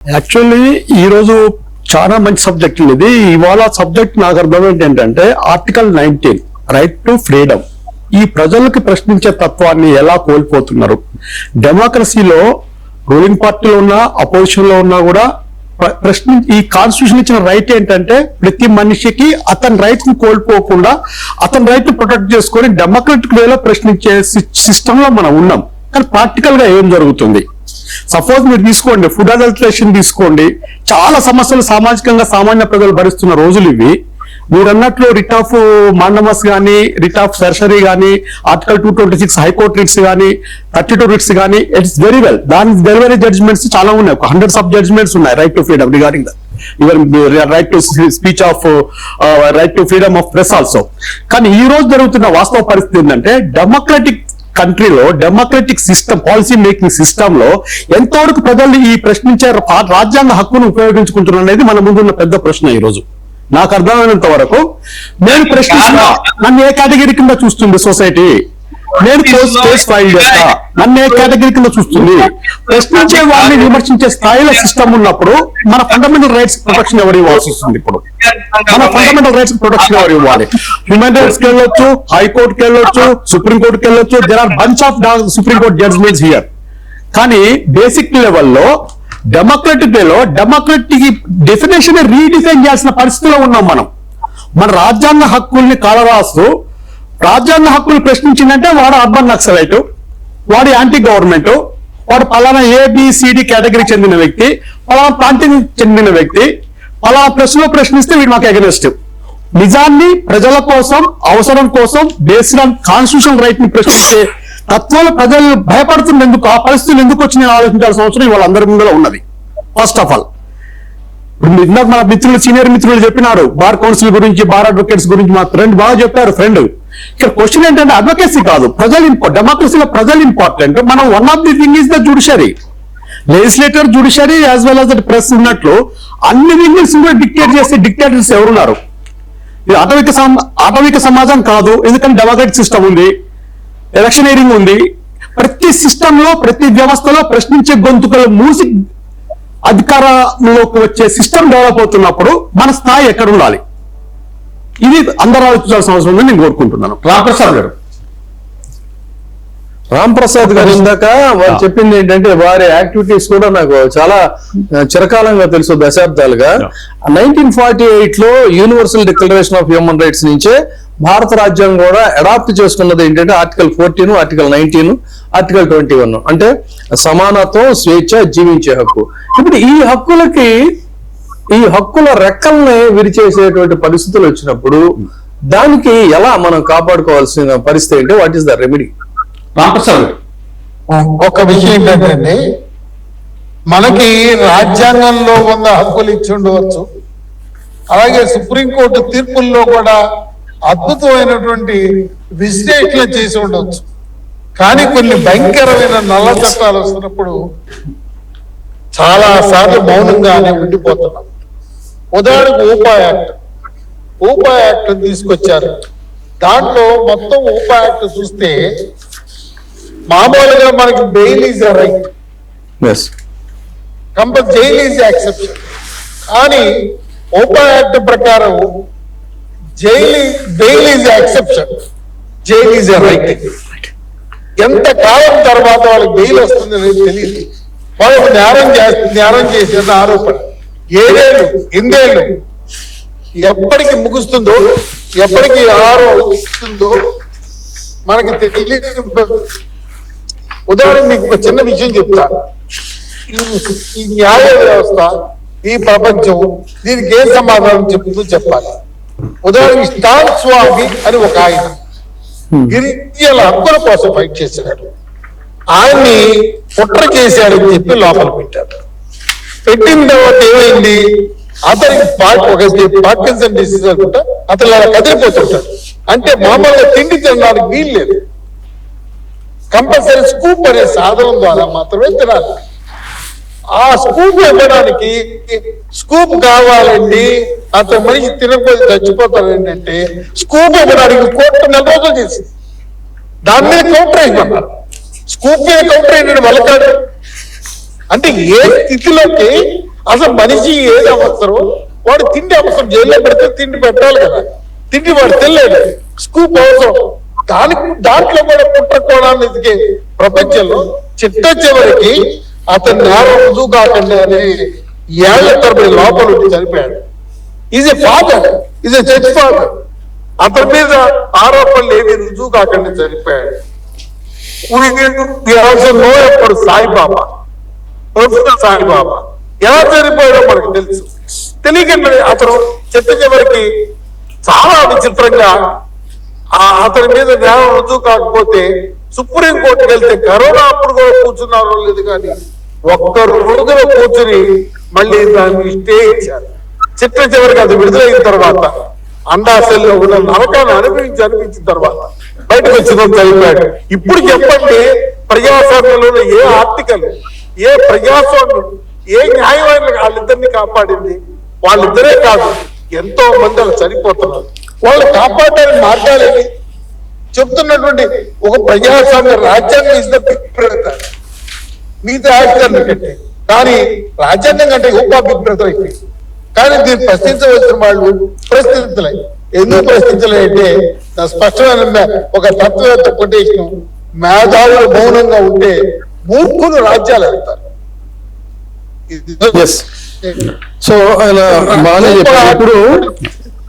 Actually ఈ రోజు చాలా మంచి సబ్జెక్ట్ ఇది. ఇవాళ సబ్జెక్ట్ నాకు అర్థం ఏంటంటే ఆర్టికల్ 19 రైట్ టు ఫ్రీడమ్. ఈ ప్రజలకు ప్రశ్నించే తత్వాన్ని ఎలా కోల్పోతున్నారు. డెమోక్రసీలో రూలింగ్ పార్టీలో ఉన్నా అపోజిషన్ లో ఉన్నా కూడా ఈ కాన్స్టిట్యూషన్ ఇచ్చిన రైట్ ఏంటంటే ప్రతి మనిషికి అతని రైట్ ని కోల్పోకుండా అతని రైట్ ని ప్రొటెక్ట్ చేసుకొని డెమోక్రటిక్ వేలో ప్రశ్నించే సిస్టమ్ లో మనం ఉన్నాం. కానీ ప్రాక్టికల్ గా ఏం జరుగుతుంది? సపోజ్ మీరు తీసుకోండి, ఫుడ్ అడల్టరేషన్ తీసుకోండి. చాలా సమస్యలు సామాజికంగా సామాన్య ప్రజలు భరిస్తున్న రోజులు ఇవి. మీరు అన్నట్లు రిట్ ఆఫ్ మాండమస్ కానీ, రిట్ ఆఫ్ సర్సరీ కానీ, ఆర్టికల్ 226 హైకోర్టు రిట్స్ కానీ, 32 రిట్స్ కానీ, ఇట్స్ వెరీ వెల్. దాని వెరీ జడ్జ్మెంట్స్ చాలా ఉన్నాయి, 100 ఆఫ్ జడ్జ్మెంట్స్ ఉన్నాయి right to freedom regarding that. Even right to speech of right to freedom of press also. కానీ ఈ రోజు జరుగుతున్న వాస్తవ పరిస్థితి ఏంటంటే డెమోక్రటిక్ కంట్రీలో democratic system, policy making system లో ఎంతవరకు ప్రజలు ఈ ప్రశ్నించే రాజ్యాంగ హక్కును ఉపయోగించుకుంటున్నారు అనేది మన ముందున్న పెద్ద ప్రశ్న. ఈ రోజు నాకు అర్థమైనంత వరకు నేను ప్రశ్నిస్తున్నా, నన్ను ఏ కేటగిరీ కింద చూస్తుంది సొసైటీ? నేను కేసు ఫైల్ చేస్తా, నన్ను ఏ కేటగిరీ కింద చూస్తుంది? ప్రశ్నించే వాళ్ళని విమర్శించే స్థాయిలో సిస్టమ్ ఉన్నప్పుడు మన ఫండమెంటల్ రైట్స్ ప్రొటెక్షన్ ఎవరు ఇవ్వాల్సి వస్తుంది? ఇప్పుడు మన ఫండమెంటల్ రైట్స్ ప్రొటెక్షన్ ఎవరు ఇవ్వాలి? హ్యూమన్ రైట్స్ కి వెళ్ళొచ్చు, హైకోర్టుకి వెళ్ళొచ్చు, సుప్రీంకోర్టుకి వెళ్ళొచ్చు. There are bunch of supreme court judgments here. కానీ బేసిక్ లెవెల్లో డెమోక్రటిక్ వేలో డెమోక్రటిక్ డెఫినేషన్ రీడిఫైన్ చేయాల్సిన పరిస్థితిలో ఉన్నాం మనం. మన రాజ్యాంగ హక్కుల్ని కాలరాస్తూ రాజ్యాంగ హక్కులు ప్రశ్నించిందంటే వాడు అర్బన్ నక్సలైట్, వాడు యాంటీ గవర్నమెంట్, వాడు పలానా ఏబిసిడి కేటగిరీకి చెందిన వ్యక్తి, పలానా ప్రాంతానికి చెందిన వ్యక్తి, పలానా ప్రశ్నలో ప్రశ్నిస్తే వీడు మాకు అగెనిస్ట్. నిజాన్ని ప్రజల కోసం, అవసరం కోసం బేస్డ్ ఆన్ కాన్స్టిట్యూషన్ రైట్ ని ప్రశ్నించే తత్వాలు ప్రజలు భయపడుతున్నందుకు ఆ పరిస్థితులు ఎందుకు వచ్చినాయని ఆలోచించాల్సిన అవసరం వాళ్ళందరి ముందులో ఉన్నది. ఫస్ట్ ఆఫ్ ఆల్, ఇప్పుడు ఇందాక మన మిత్రులు, సీనియర్ మిత్రులు చెప్పినారు బార్ కౌన్సిల్ గురించి, బార్ అడ్వకేట్స్ గురించి. మా ఫ్రెండ్ బాగా చెప్పారు. ఫ్రెండ్ ఇక్కడ క్వశ్చన్ ఏంటంటే అడ్వకేసీ కాదు, ప్రజలు డెమోక్రసీలో ప్రజలు ఇంపార్టెంట్. మనం one of the thing is the judiciary, legislator, judiciary as well as the press ఉన్నట్లు అన్ని వింగ్స్ కూడా డిక్టేట్ చేసే డిక్టేటర్స్ ఎవరున్నారు? ఇది ఆటవిక సమాజం కాదు, ఎందుకంటే డెమోక్రటిక్ సిస్టమ్ ఉంది, ఎలక్షనీరింగ్ ఉంది. ప్రతి సిస్టమ్ లో, ప్రతి వ్యవస్థలో ప్రశ్నించే గొంతుకలు మూసి అధికారంలోకి వచ్చే సిస్టమ్ డెవలప్ అవుతున్నప్పుడు మన స్థాయి ఎక్కడ ఉండాలి? ఇది అందరూ ఆలోచించాల్సిన అవసరం ఉందని నేను కోరుకుంటున్నాను. రాంప్రసాద్ గారు ఇందాక వారు చెప్పింది ఏంటంటే వారి యాక్టివిటీస్ కూడా నాకు చాలా చిరకాలంగా తెలుసు, దశాబ్దాలుగా. 1948 లో universal declaration of human rights నుంచే భారత రాజ్యాంగం కూడా అడాప్ట్ చేసుకున్నది ఏంటంటే ఆర్టికల్ 14, ఆర్టికల్ 19, ఆర్టికల్ 21. అంటే సమానత్వం, స్వేచ్ఛ, జీవించే హక్కు. ఇప్పుడు ఈ హక్కుల రెక్కల్ని విరిచేసేటువంటి పరిస్థితులు వచ్చినప్పుడు దానికి ఎలా మనం కాపాడుకోవాల్సిన పరిస్థితి ఏంటి? What is the remedy? Ramprasad, ఒక విషయం ఏంటంటే మనకి రాజ్యాంగంలో ఉన్న హక్కులు ఇచ్చి ఉండవచ్చు, అలాగే సుప్రీంకోర్టు తీర్పుల్లో కూడా అద్భుతమైనటువంటి విశ్లేషణ చేసి ఉండవచ్చు. కానీ కొన్ని భయంకరమైన నల్ల చట్టాలు వస్తున్నప్పుడు చాలా సార్లు మౌనంగానే ఉండిపోతున్నాం. ఉదాహరణకు ఊపా యాక్ట్ తీసుకొచ్చారు. దాంట్లో మొత్తం ఊపా యాక్ట్ చూస్తే మామూలుగా మనకి bail is a right, jail is exception. కానీ ఊపా యాక్ట్ ప్రకారం bail is exception, jail is a right. ఎంత కాలం తర్వాత వాళ్ళకి బెయిల్ వస్తుంది అనేది తెలియదు. వాళ్ళకి న్యాయం చేసిన ఆరోపణ 7 ఏళ్ళు, 8 ఏళ్ళు ఎప్పటికి ముగుస్తుందో, ఎప్పటికి ఆరోపిస్తుందో మనకి తెలియదు. ఉదాహరణ మీకు ఒక చిన్న విషయం చెప్తా. ఈ న్యాయ వ్యవస్థ, ఈ ప్రపంచం దీనికి ఏం సమాధానం చెప్తుందో చెప్పాలి. ఉదాహరణకి స్టాన్ స్వామి అని ఒక ఆయన గిరిజనుల హక్కుల కోసం ఫైట్ చేశాడు. ఆయన్ని కుట్ర చేశాడని చెప్పి లోపల పెట్టారు. పెట్టిన తర్వాత ఏమైంది? అతనికి పార్కిన్సన్ డిసీజ్ అనుకుంటా, అతను అలా కదిలిపోతుంటాడు. అంటే మామూలుగా తిండి తినడానికి వీలు లేదు, కంపల్సరీ స్కూప్ అనే సాధనం ద్వారా మాత్రమే తినాలి. ఆ స్కూప్ ఇవ్వడానికి స్కూప్ కావాలండి, అతను మనిషి తినకపోతే చచ్చిపోతాడు. ఏంటంటే స్కూప్ ఇవ్వడానికి కోర్టు 4 రోజులు చేసి దాని మీద కౌంటర్ అయిపోన్నారు. స్కూప్ మీద కౌంటర్ అయిన వాళ్ళ కాదు. అంటే ఏ స్థితిలోకి అసలు మనిషి ఏది అవసరం, వాడు తిండి అవసరం. జైల్లో పెడితే తిండి పెట్టాలి కదా, తిండి వాడు తినలేడు, స్కూప్ అవసరం. దాంట్లో కూడా పుట్టకోవడాన్ని ఎదిగే ప్రపంచంలో చిట్ట చివరికి అతను నేరం రుజువు కాకండి అని ఏళ్ల తరబడి లోపల ఉండి చనిపోయాడు. Is a father, is a judge father. అతని మీద ఆరోపణలు ఏవి రుజువు కాకుండా చనిపోయాడు. ఎప్పుడు సాయిబాబా, ప్రొఫెసర్ సాయిబాబా ఎలా చనిపోయాడో మనకు తెలుసు. తెలియకండి అతను చిట్ట చివరికి చాలా విచిత్రంగా అతని మీద నేరం రుజువు కాకపోతే సుప్రీంకోర్టుకి వెళ్తే కరోనా అప్పుడు కూడా కూర్చున్నారో లేదు కానీ ఒక్క రోజులో కూర్చుని మళ్ళీ దాన్ని స్టే ఇచ్చారు. చిట్ట చివరికి అది విడుదలైన తర్వాత అండాశల్లో ఉన్న నరకాన్ని అనిపించిన తర్వాత బయటకు వచ్చిన చదివాడు. ఇప్పుడు చెప్పండి, ప్రజాస్వామ్యంలో ఏ ఆర్టికల్, ఏ ప్రజాస్వామ్యం, ఏ న్యాయమైన వాళ్ళిద్దరిని కాపాడింది? వాళ్ళిద్దరే కాదు, ఎంతో మంది వాళ్ళు చనిపోతున్నారు. వాళ్ళు కాపాడడానికి మార్గాలేవి చెప్తున్నటువంటి ఒక ప్రజాస్వామ్య రాజ్యాంగం ఇస్ ద బిగ్ బ్రదర్, మిగతా రాజ్యాంగం కంటే. కానీ రాజ్యాంగం కంటే గొప్ప బిగ్ బ్రదర్ అయిపోయింది. కానీ దీన్ని ప్రశ్నించవలసిన వాళ్ళు ప్రశ్నించలే. ఎందుకు ప్రశ్నించలేదంటే స్పష్టమైన ఒక తత్వవేత్త కొటేషన్, మేధావులు మౌనంగా ఉంటే మూర్ఖులు రాజ్యాలు వెళ్తారు. సో ఆయన బాగానే చెప్పారు. ఇప్పుడు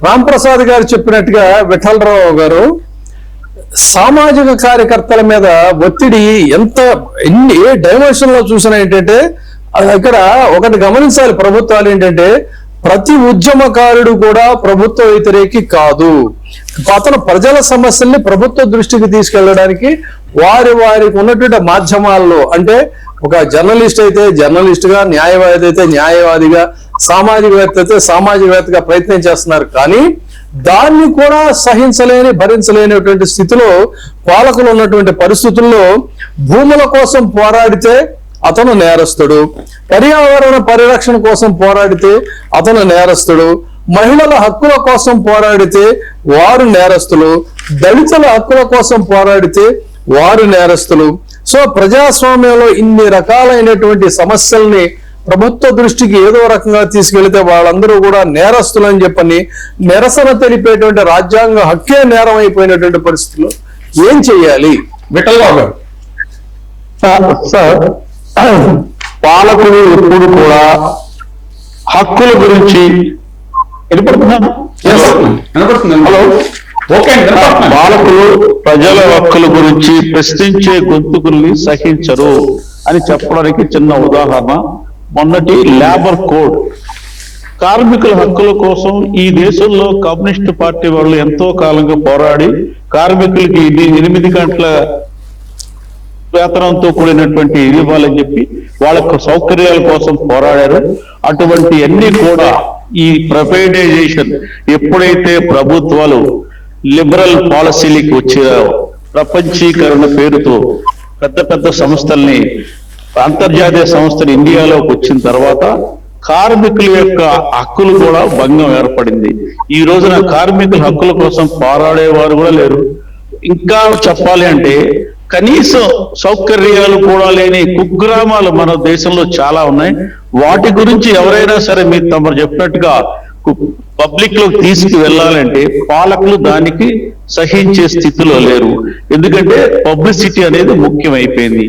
రామ్ ప్రసాద్ గారు చెప్పినట్టుగా విఠలరావు గారు సామాజిక కార్యకర్తల మీద ఒత్తిడి ఏ డైమెన్షన్ లో చూసినా ఏంటంటే ఇక్కడ ఒకటి గమనించాలి. ప్రభుత్వాలు ఏంటంటే ప్రతి ఉద్యమకారుడు కూడా ప్రభుత్వ వ్యతిరేకి కాదు. అతను ప్రజల సమస్యల్ని ప్రభుత్వ దృష్టికి తీసుకెళ్లడానికి వారికి ఉన్నటువంటి మాధ్యమాల్లో, అంటే ఒక జర్నలిస్ట్ అయితే జర్నలిస్ట్ గా, న్యాయవాది అయితే న్యాయవాదిగా, సామాజికవేత్త అయితే సామాజికవేత్తగా ప్రయత్నం చేస్తున్నారు. కానీ దాన్ని కూడా సహించలేని, భరించలేనటువంటి స్థితిలో పాలకులు ఉన్నటువంటి పరిస్థితుల్లో భూముల కోసం పోరాడితే అతను నేరస్తుడు, పర్యావరణ పరిరక్షణ కోసం పోరాడితే అతను నేరస్తుడు, మహిళల హక్కుల కోసం పోరాడితే వారు నేరస్తులు, దళితుల హక్కుల కోసం పోరాడితే వారు నేరస్తులు. సో ప్రజాస్వామ్యంలో ఇన్ని రకాలైనటువంటి సమస్యల్ని ప్రభుత్వ దృష్టికి ఏదో రకంగా తీసుకెళ్తే వాళ్ళందరూ కూడా నేరస్తులు అని చెప్పని నిరసన తెలిపేటువంటి రాజ్యాంగ హక్కే నేరం అయిపోయినటువంటి పరిస్థితుల్లో ఏం చెయ్యాలి? విఠలరావు గారు, సార్ పాలకులు ఎప్పుడు కూడా హక్కుల గురించి పాలకులు ప్రజల హక్కుల గురించి ప్రశ్నించే గొంతుకుల్ని సహించరు అని చెప్పడానికి చిన్న ఉదాహరణ మొన్నటి లేబర్ కోడ్. కార్మికుల హక్కుల కోసం ఈ దేశంలో కమ్యూనిస్టు పార్టీ వాళ్ళు ఎంతో కాలంగా పోరాడి కార్మికులకి 8 గంటల వేతనంతో కూడినటువంటి ఇది ఇవ్వాలని చెప్పి వాళ్ళ సౌకర్యాల కోసం పోరాడారు. అటువంటి అన్ని కూడా ఈ ప్రైవేటైజేషన్ ఎప్పుడైతే ప్రభుత్వాలు లిబరల్ పాలసీలకి వచ్చారో, ప్రపంచీకరణ పేరుతో పెద్ద పెద్ద సంస్థల్ని, అంతర్జాతీయ సంస్థలు ఇండియాలోకి వచ్చిన తర్వాత కార్మికుల యొక్క హక్కులు కూడా భంగం ఏర్పడింది. ఈ రోజున కార్మికుల హక్కుల కోసం పోరాడేవారు కూడా లేరు. ఇంకా చెప్పాలి అంటే కనీసం సౌకర్యాలు కూడా లేని కుగ్రామాలు మన దేశంలో చాలా ఉన్నాయి. వాటి గురించి ఎవరైనా సరే మీరు తమరు చెప్పినట్టుగా పబ్లిక్ లోకి తీసుకు వెళ్ళాలంటే పాలకులు దానికి సహించే స్థితిలో లేరు. ఎందుకంటే పబ్లిసిటీ అనేది ముఖ్యమైపోయింది.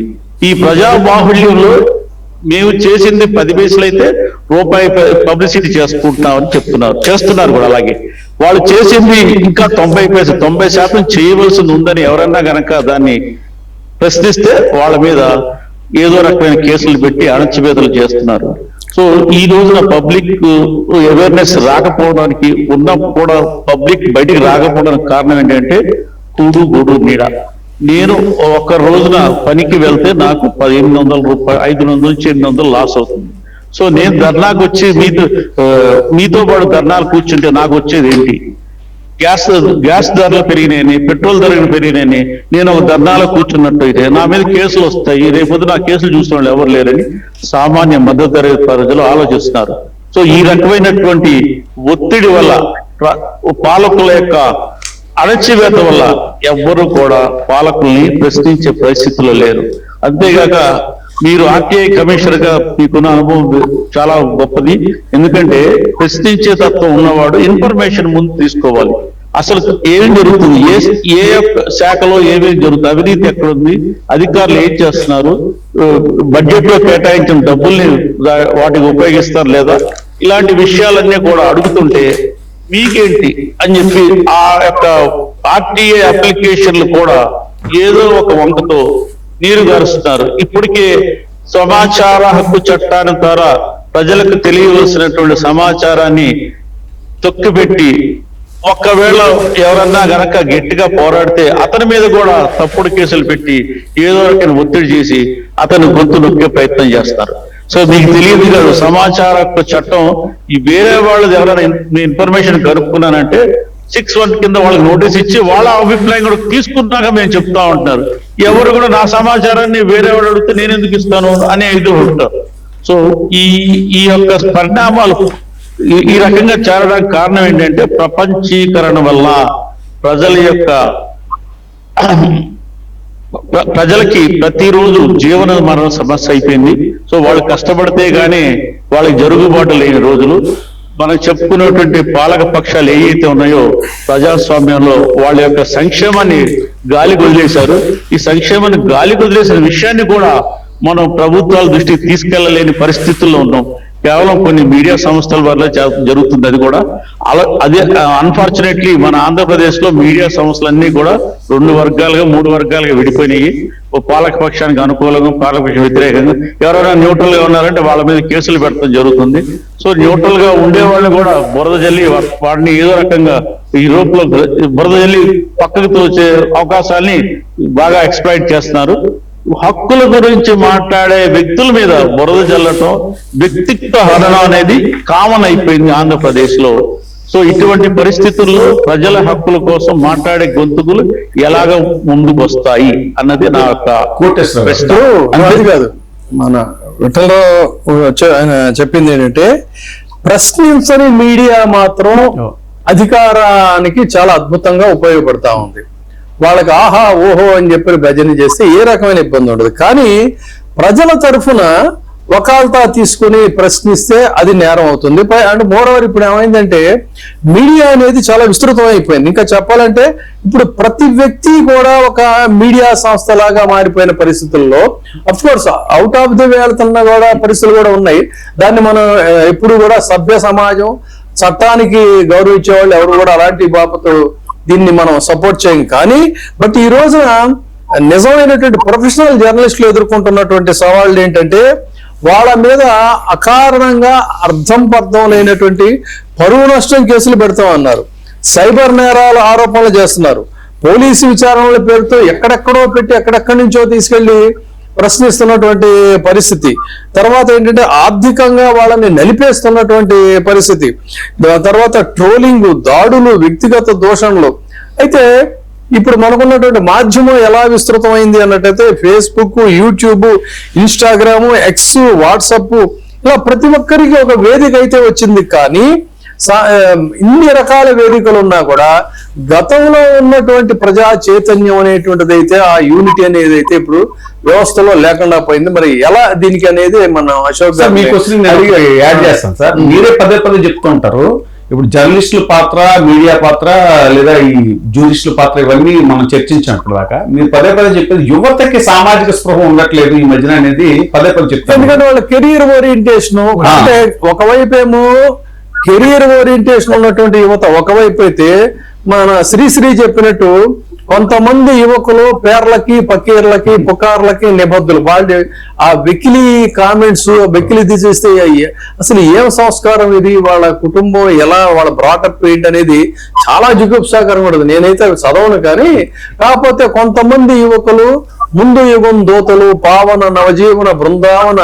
ఈ ప్రజా బాహుళ్యంలో మేము చేసింది 10 పైసలు అయితే రూపాయి పబ్లిసిటీ చేసుకుంటున్నామని చేస్తున్నారు కూడా. అలాగే వాళ్ళు చేసింది ఇంకా 90% చేయవలసింది ఉందని ఎవరన్నా గనక దాన్ని ప్రశ్నిస్తే వాళ్ళ మీద ఏదో రకమైన కేసులు పెట్టి అణచివేతలు చేస్తున్నారు. సో ఈ రోజున పబ్లిక్ అవేర్నెస్ రాకపోవడానికి, ఉన్న కూడా పబ్లిక్ బయటికి రాకపోవడానికి కారణం ఏంటంటే కూడు నీడ. నేను ఒక రోజున పనికి వెళ్తే నాకు 1800 రూపాయలు, 500 నుంచి 800 లాస్ అవుతుంది. సో నేను ధర్నాకు వచ్చి మీతో పాటు ధర్నాలు కూర్చుంటే నాకు వచ్చేది ఏంటి? గ్యాస్ ధరలు పెరిగినాయని, పెట్రోల్ ధరలు పెరిగినాయని నేను ఒక ధర్నాలో కూర్చున్నట్టు అయితే నా మీద కేసులు వస్తాయి, రేపొద్దు నా కేసులు చూసిన వాళ్ళు ఎవరు లేరని సామాన్య మద్దతు తరగతి ప్రజలు ఆలోచిస్తున్నారు. సో ఈ రకమైనటువంటి ఒత్తిడి వల్ల, పాలకుల యొక్క అణచివేత వల్ల ఎవ్వరూ కూడా పాలకుల్ని ప్రశ్నించే పరిస్థితుల్లో లేరు. అంతేగాక మీరు ఆర్టీఐ కమిషనర్ గా మీకున్న అనుభవం చాలా గొప్పది. ఎందుకంటే ప్రశ్నించే తత్వం ఉన్నవాడు ఇన్ఫర్మేషన్ ముందు తీసుకోవాలి. అసలు ఏం జరుగుతుంది, ఏ శాఖలో ఏమేమి జరుగుతుంది, అవినీతి ఎక్కడుంది, అధికారులు ఏం చేస్తున్నారు, బడ్జెట్ లో కేటాయించిన డబ్బుల్ని వాటికి ఉపయోగిస్తారు లేదా, ఇలాంటి విషయాలన్నీ కూడా అడుగుతుంటే మీకేంటి అని చెప్పి ఆ యొక్క ఆర్టీఐ అప్లికేషన్లు కూడా ఏదో ఒక వంకతో నీరు గారుస్తున్నారు. ఇప్పటికే సమాచార హక్కు చట్టాన్ని ద్వారా ప్రజలకు తెలియవలసినటువంటి సమాచారాన్ని తొక్కిపెట్టి ఒక్కవేళ ఎవరన్నా గనక గట్టిగా పోరాడితే అతని మీద కూడా తప్పుడు కేసులు పెట్టి ఏదో రకమైన ఒత్తిడి చేసి అతను గొంతు నొక్కే ప్రయత్నం చేస్తారు. సో మీకు తెలియదు కాదు, సమాచార హక్కు చట్టం ఈ వేరే వాళ్ళది ఎవరైనా ఇన్ఫర్మేషన్ కనుక్కున్నానంటే 6(1) కింద వాళ్ళకి నోటీస్ ఇచ్చి వాళ్ళ అభిప్రాయం కూడా తీసుకున్నాక మేము చెప్తా ఉంటున్నారు. ఎవరు కూడా నా సమాచారాన్ని వేరే వాడు అడిగితే నేను ఎందుకు ఇస్తాను అనే ఇది ఉంటారు. సో ఈ యొక్క పరిణామాలు ఈ రకంగా చేరడానికి కారణం ఏంటంటే ప్రపంచీకరణ వల్ల ప్రజలకి ప్రతిరోజు జీవన మరణ సమస్య అయిపోయింది. సో వాళ్ళు కష్టపడితే గానీ వాళ్ళకి జరుగుబాటు లేని రోజులు. మనం చెప్పుకున్నటువంటి పాలక పక్షాలు ఏవైతే ఉన్నాయో ప్రజాస్వామ్యంలో వాళ్ళ యొక్క సంక్షేమాన్ని గాలి వదిలేశారు. ఈ సంక్షేమాన్ని గాలి వదిలేసిన విషయాన్ని కూడా మనం ప్రభుత్వాల దృష్టికి తీసుకెళ్లలేని పరిస్థితుల్లో ఉన్నాం. కేవలం కొన్ని మీడియా సంస్థల వల్ల జరుగుతుంది. అది కూడా అదే అన్ఫార్చునేట్లీ మన ఆంధ్రప్రదేశ్ లో మీడియా సంస్థలన్నీ కూడా 2 వర్గాలుగా 3 వర్గాలుగా విడిపోయినాయి. ఓ పాలక పక్షానికి అనుకూలంగా, పాలక పక్షం వ్యతిరేకంగా. ఎవరైనా న్యూట్రల్ గా ఉన్నారంటే వాళ్ళ మీద కేసులు పెట్టడం జరుగుతుంది. సో న్యూట్రల్ గా ఉండేవాళ్ళు కూడా బురద జల్లి వాడిని ఏదో రకంగా ఈ రూప్ లో బురద జల్లి పక్కకు తోచే అవకాశాన్ని బాగా ఎక్స్ప్లాయిట్ చేస్తున్నారు. హక్కుల గురించి మాట్లాడే వ్యక్తుల మీద బురద జల్లటం, వ్యక్తిత్వ హననం అనేది కామన్ అయిపోయింది ఆంధ్రప్రదేశ్ లో. సో ఇటువంటి పరిస్థితుల్లో ప్రజల హక్కుల కోసం మాట్లాడే గొంతుకులు ఎలాగ ముందుకు వస్తాయి అన్నది నా యొక్క ప్రశ్న. అది కాదు, మన విఠలరావు ఆయన చెప్పింది ఏంటంటే ప్రశ్నించని మీడియా మాత్రం అధికారానికి చాలా అద్భుతంగా ఉపయోగపడతా ఉంది. వాళ్ళకి ఆహా ఓహో అని చెప్పి భజన చేస్తే ఏ రకమైన ఇబ్బంది ఉండదు. కానీ ప్రజల తరఫున వకాల్తా తీసుకుని ప్రశ్నిస్తే అది నేరం అవుతుంది. అండ్ మోరవర్ ఇప్పుడు ఏమైందంటే మీడియా అనేది చాలా విస్తృతం అయిపోయింది. ఇంకా చెప్పాలంటే ఇప్పుడు ప్రతి వ్యక్తి కూడా ఒక మీడియా సంస్థ లాగా మారిపోయిన పరిస్థితుల్లో of course out of the way వెళ్తున్న కూడా పరిస్థితులు కూడా ఉన్నాయి. దాన్ని మనం ఎప్పుడు కూడా సభ్య సమాజం, చట్టానికి గౌరవించే వాళ్ళు ఎవరు కూడా అలాంటి బాపతు దీన్ని మనం సపోర్ట్ చేయం. కానీ బట్ ఈ రోజున నిజమైనటువంటి ప్రొఫెషనల్ జర్నలిస్టులు ఎదుర్కొంటున్నటువంటి సవాళ్ళు ఏంటంటే వాళ్ళ మీద అకారణంగా అర్థం పర్థం లేనటువంటి పరువు నష్టం కేసులు పెడతామన్నారు. సైబర్ నేరాల ఆరోపణలు చేస్తున్నారు. పోలీసు విచారణల పేరుతో ఎక్కడెక్కడో పెట్టి ఎక్కడెక్కడి నుంచో తీసుకెళ్లి ప్రశ్నిస్తున్నటువంటి పరిస్థితి. తర్వాత ఏంటంటే ఆర్థికంగా వాళ్ళని నలిపేస్తున్నటువంటి పరిస్థితి. తర్వాత ట్రోలింగ్, దాడులు, వ్యక్తిగత దూషణలు. అయితే ఇప్పుడు మనకున్నటువంటి మాధ్యమం ఎలా విస్తృతమైంది అన్నట్టయితే Facebook, YouTube, Instagram, X, WhatsApp ఇలా ప్రతి ఒక్కరికి ఒక వేదిక అయితే వచ్చింది. కానీ ఇన్ని రకాల వేదికలు ఉన్నా కూడా గతంలో ఉన్నటువంటి ప్రజా చైతన్యం అనేటువంటిది అయితే ఆ యూనిటీ అనేది అయితే ఇప్పుడు వ్యవస్థలో లేకుండా పోయింది. మరి ఎలా దీనికి అనేది మనం అశోక్ గారు మీ క్వశ్చన్ యాడ్ చేస్తాను సార్. మీరే పదే చెప్తూ ఉంటారు ఇప్పుడు జర్నలిస్టుల పాత్ర, మీడియా పాత్ర లేదా ఈ జ్యూరిస్టుల పాత్ర ఇవన్నీ మనం చర్చించినప్పుడు దాకా మీరు పదే చెప్పేది యువతకి సామాజిక స్పృహ ఉండట్లేదు ఈ మధ్యన అనేది పదే చెప్తారు. ఎందుకంటే వాళ్ళ కెరీర్ ఓరియంటేషన్ అంటే ఒకవైపు ఏమో కెరీర్ ఓరియంటేషన్ ఉన్నటువంటి యువత ఒకవైపు అయితే మన శ్రీశ్రీ చెప్పినట్టు కొంతమంది యువకులు పేర్లకి, పకీర్లకి, పుకార్లకి నిబద్ధులు. వాళ్ళు ఆ వెకిలి కామెంట్స్, వెకిలి తీసేస్తే అసలు ఏం సంస్కారం ఇది, వాళ్ళ కుటుంబం ఎలా, వాళ్ళ బ్రాటప్ ఏంటి అనేది చాలా జుగుప్సాకరంగా ఉంటుంది. నేనైతే చదవను. కానీ కాకపోతే కొంతమంది యువకులు ముందు యుగం దూతలు, పావన నవజీవన బృందావన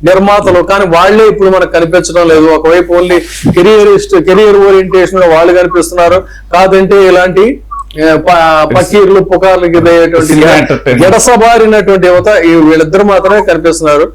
నిర్మాతలు, కానీ వాళ్లే ఇప్పుడు మనకు కనిపించడం లేదు. ఒకవైపు ఓన్లీ కెరియర్ ఓరియంటేషన్ వాళ్ళు కనిపిస్తున్నారు. కాదంటే ఇలాంటి పకీర్లు, పుకార్లు గెడసబారినటువంటి యువత వీళ్ళిద్దరు మాత్రమే కనిపిస్తున్నారు.